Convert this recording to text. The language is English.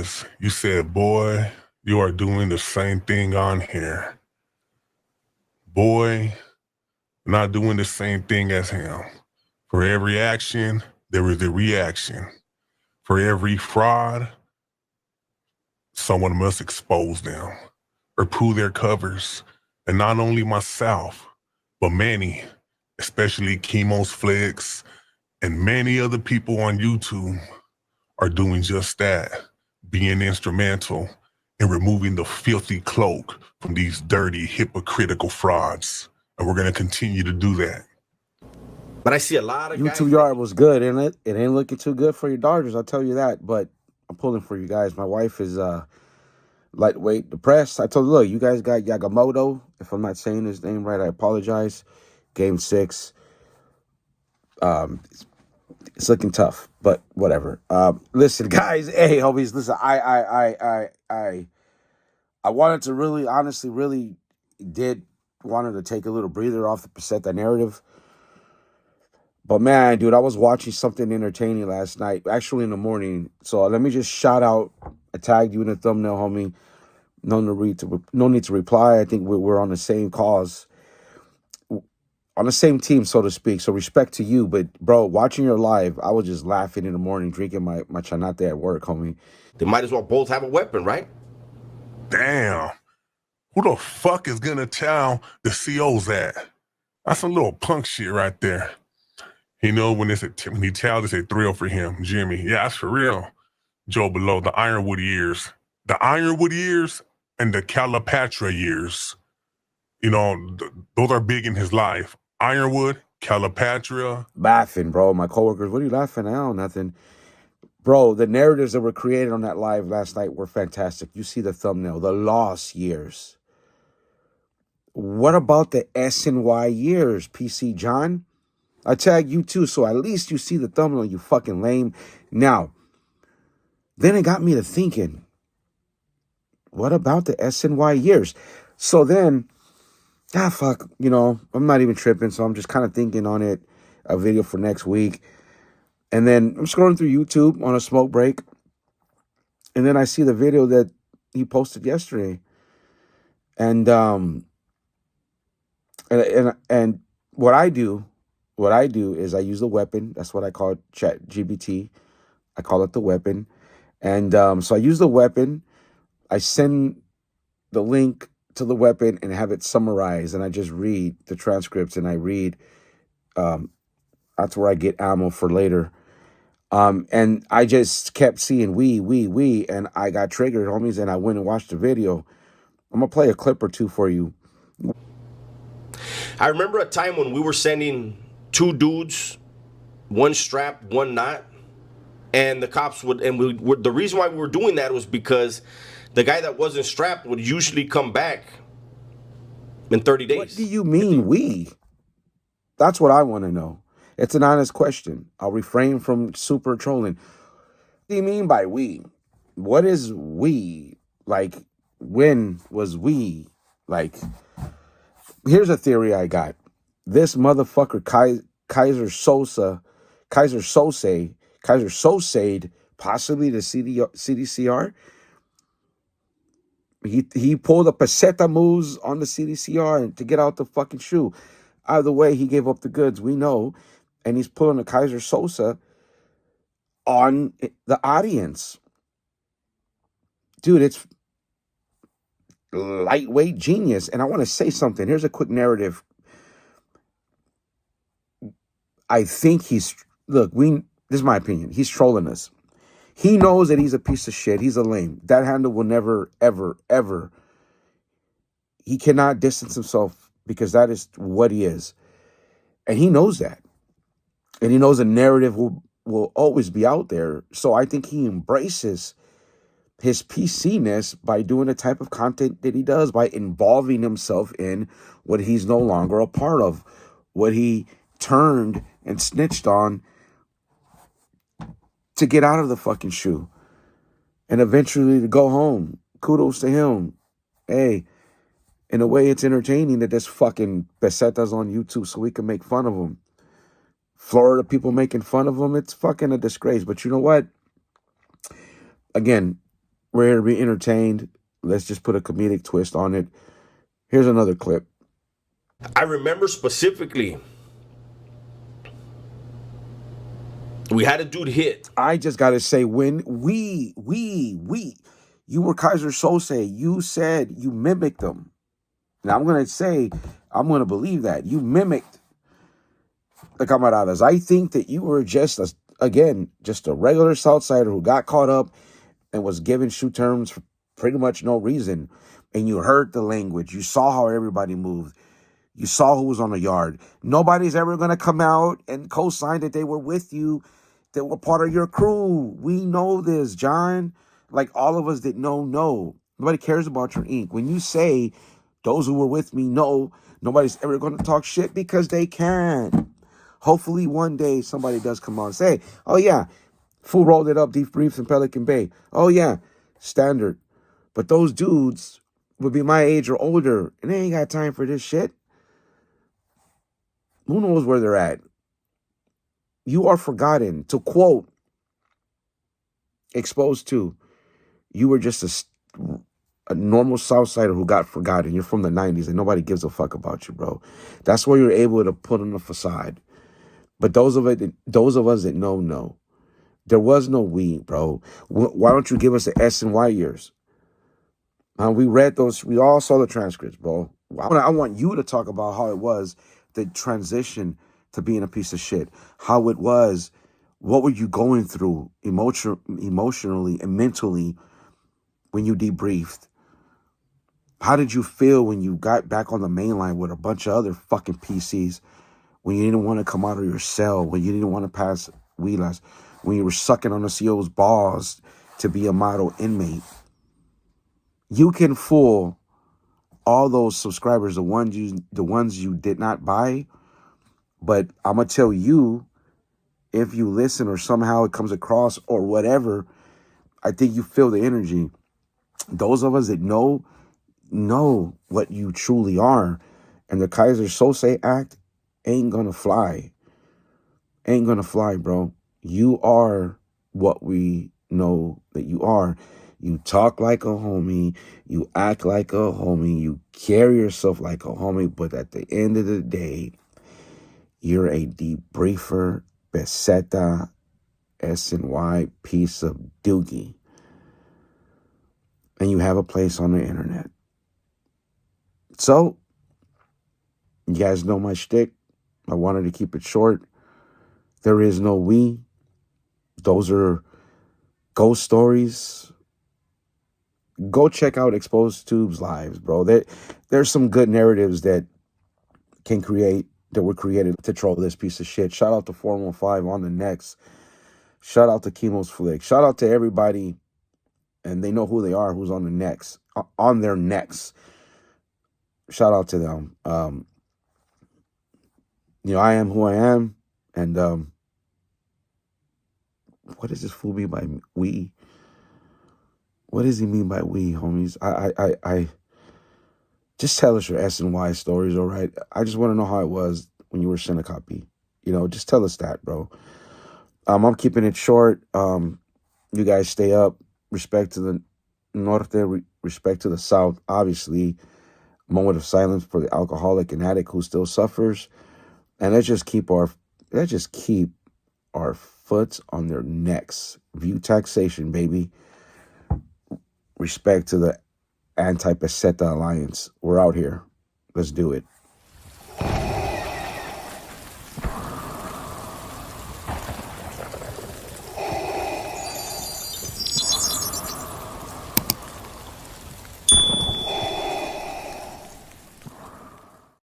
because you said, boy, you are doing the same thing on here. Boy, not doing the same thing as him. For every action, there is a reaction. For every fraud, someone must expose them or pull their covers. And not only myself, but many, especially Chemo's Flicks and many other people on YouTube are doing just that, being instrumental in removing the filthy cloak from these dirty, hypocritical frauds. And we're going to continue to do that. But I see a lot of guys. YouTube yard was good, isn't it? It ain't looking too good for your Dodgers, I'll tell you that. But I'm pulling for you guys. My wife is lightweight depressed. I told her, look, you guys got Yagamoto. If I'm not saying his name right, I apologize. Game 6. It's looking tough, but whatever. Listen, guys. Hey, homies. Listen, I wanted to really, honestly, really wanted to take a little breather off the Peseta narrative. But man, dude, I was watching something entertaining last night, actually in the morning. So let me just shout out. I tagged you in the thumbnail, homie. No need to reply. I think we're on the same cause, on the same team, so to speak. So respect to you. But bro, watching your live, I was just laughing in the morning, drinking my chanate at work, homie. They might as well both have a weapon, right? Damn. Who the fuck is gonna tell the COs that? That's some little punk shit right there. You know, when he tells, it's a thrill for him, Jimmy. Yeah, that's for real. Joe Below, the Ironwood years. The Ironwood years and the Calipatra years. You know, those are big in his life. Ironwood, Calipatra. Laughing, bro. My coworkers, what are you laughing at? Oh, nothing. Bro, the narratives that were created on that live last night were fantastic. You see the thumbnail, the lost years. What about the SNY years, PC John? I tag you too, so at least you see the thumbnail, you fucking lame. Now, then it got me to thinking, what about the SNY years? So then, fuck, you know, I'm not even tripping, so I'm just kind of thinking on it, a video for next week. And then I'm scrolling through YouTube on a smoke break, and then I see the video that he posted yesterday. And what I do is I use the weapon. That's what I call ChatGPT. I call it the weapon. And so I use the weapon. I send the link to the weapon and have it summarized. And I just read the transcripts and I read. That's where I get ammo for later. And I just kept seeing we. And I got triggered, homies. And I went and watched the video. I'm going to play a clip or two for you. I remember a time when we were sending 2 dudes, one strapped, one not, and the cops would, and the reason why we were doing that was because the guy that wasn't strapped would usually come back in 30 days. What do you mean we? That's what I want to know. It's an honest question. I'll refrain from super trolling. What do you mean by we? What is we? Like, when was we? Like, here's a theory I got. This motherfucker Kaiser Soze, possibly the CDCR. He pulled a peseta moves on the CDCR to get out the fucking shoe. Either way, he gave up the goods, we know. And he's pulling a Kaiser Soze on the audience. Dude, it's lightweight genius. And I want to say something. Here's a quick narrative. I think this is my opinion. He's trolling us. He knows that he's a piece of shit. He's a lame. That handle will never, ever, ever. He cannot distance himself because that is what he is. And he knows that. And he knows the narrative will always be out there. So I think he embraces his PC-ness by doing the type of content that he does, by involving himself in what he's no longer a part of, what he turned and snitched on to get out of the fucking shoe and eventually to go home. Kudos to him. Hey, in a way, it's entertaining that there's fucking pesetas on YouTube so we can make fun of him. Florida people making fun of him, it's fucking a disgrace. But you know what? Again, We're here to be entertained. Let's just put a comedic twist on it. Here's another clip. I remember specifically, we had a dude hit. I just got to say, when you were Kaiser Soze, you said you mimicked them. Now I'm going to say, I'm going to believe that. You mimicked the camaradas. I think that you were just a regular Southsider who got caught up and was given shoe terms for pretty much no reason. And you heard the language. You saw how everybody moved. You saw who was on the yard. Nobody's ever going to come out and co-sign that they were with you, that were part of your crew. We know this, John. Like all of us that know. Nobody cares about your ink. When you say, those who were with me know, nobody's ever going to talk shit because they can. Hopefully one day somebody does come on and say, oh yeah, fool rolled it up, deep briefs in Pelican Bay. Oh yeah, standard. But those dudes would be my age or older, and they ain't got time for this shit. Who knows where they're at? You are forgotten. To quote Exposed to, you were just a normal Southsider who got forgotten. You're from the 90s and nobody gives a fuck about you, bro. That's where you're able to put on a facade. But those of us that know. There was no we, bro. Why don't you give us the SNY years? We read those. We all saw the transcripts, bro. I want you to talk about how it was, the transition to being a piece of shit. How it was. What were you going through emotionally and mentally when you debriefed? How did you feel when you got back on the main line with a bunch of other fucking PCs? When you didn't want to come out of your cell, when you didn't want to pass wheelers, when you were sucking on the CO's balls to be a model inmate. You can fool all those subscribers, the ones you did not buy, but I'm gonna tell you, if you listen or somehow it comes across or whatever, I think you feel the energy. Those of us that know what you truly are, and the Kaiser Soze act ain't gonna fly. Ain't gonna fly, bro. You are what we know that you are. You talk like a homie. You act like a homie. You carry yourself like a homie. But at the end of the day, you're a debriefer, peseta, SNY piece of doogie. And you have a place on the internet. So, you guys know my shtick. I wanted to keep it short. There is no we. Those are ghost stories. Go check out Exposed Tube's lives, bro. There's some good narratives that were created to troll this piece of shit. Shout out to 415 on the next. Shout out to Chemo's Flick. Shout out to everybody, and they know who they are, who's on the next, on their necks. Shout out to them. I am who I am, and what does this fool mean by we? What does he mean by we, homies? I just tell us your SNY stories, all right? I just want to know how it was when you were Shinakapi. Just tell us that, bro. I'm keeping it short. You guys stay up. Respect to the Norte, respect to the South. Obviously, moment of silence for the alcoholic and addict who still suffers. And let's just keep our foot on their necks. View taxation, baby. Respect to the Anti-Peseta Alliance. We're out here. Let's do it.